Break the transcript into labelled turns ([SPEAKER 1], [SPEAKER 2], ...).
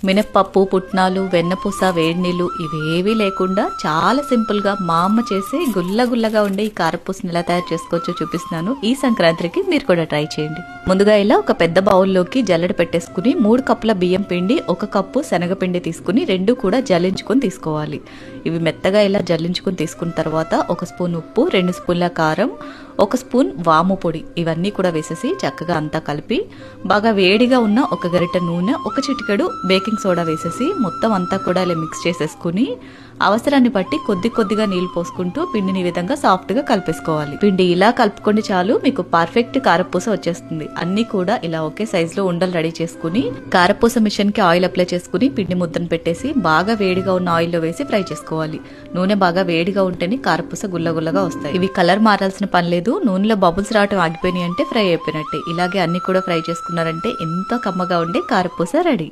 [SPEAKER 1] మినప్పప్పు, పుట్నాలు, వెన్నపూస, వేడి నీళ్ళు ఇవేవీ లేకుండా చాలా సింపుల్ గా మా అమ్మ చేసే గుల్లగుల్లగా ఉండే ఈ కారపూసని ఎలా తయారు చేసుకోవచ్చో చూపిస్తున్నాను. ఈ సంక్రాంతికి మీరు కూడా ట్రై చేయండి. ముందుగా ఇలా ఒక పెద్ద బౌల్లోకి జల్లెడ పెట్టేసుకుని 3 కప్పుల బియ్యం పిండి, 1 కప్పు శనగపిండి తీసుకుని రెండు కూడా జల్లించుకొని తీసుకోవాలి. ఇవి మెత్తగా ఇలా జల్లించుకొని తీసుకున్న తర్వాత 1 స్పూన్ ఉప్పు, 2 స్పూన్ల కారం, 1 స్పూన్ వాము పొడి ఇవన్నీ కూడా వేసేసి చక్కగా అంతా కలిపి బాగా వేడిగా ఉన్న 1 గరిటె నూనె, 1 చిటికెడు బేకింగ్ సోడా వేసేసి మొత్తం అంతా కూడా ఇలా మిక్స్ చేసేసుకుని అవసరాన్ని బట్టి కొద్దిగా నీళ్లు పోసుకుంటూ పిండిని ఈ విధంగా సాఫ్ట్ గా కలిపేసుకోవాలి. పిండి ఇలా కలుపుకోండి చాలు, మీకు పర్ఫెక్ట్ కారపూస వచ్చేస్తుంది. అన్ని కూడా ఇలా ఒకే సైజ్ లో ఉండలు రెడీ చేసుకుని కారపూస మిషన్ కి ఆయిల్ అప్లై చేసుకుని పిండి ముద్దను పెట్టేసి బాగా వేడిగా ఉన్న ఆయిల్ లో వేసి ఫ్రై చేసుకోవాలి. నూనె బాగా వేడిగా ఉంటేనే కారపూస గుల్లగుల్లగా వస్తాయి. ఇవి కలర్ మారాల్సిన పని లేదు. నూనెలో బబుల్స్ రావటం ఆగిపోయినాయి అంటే ఫ్రై అయిపోయినట్టే. ఇలాగే అన్ని కూడా ఫ్రై చేసుకున్నారంటే ఎంతో కమ్మగా ఉండే కారపూస రెడీ.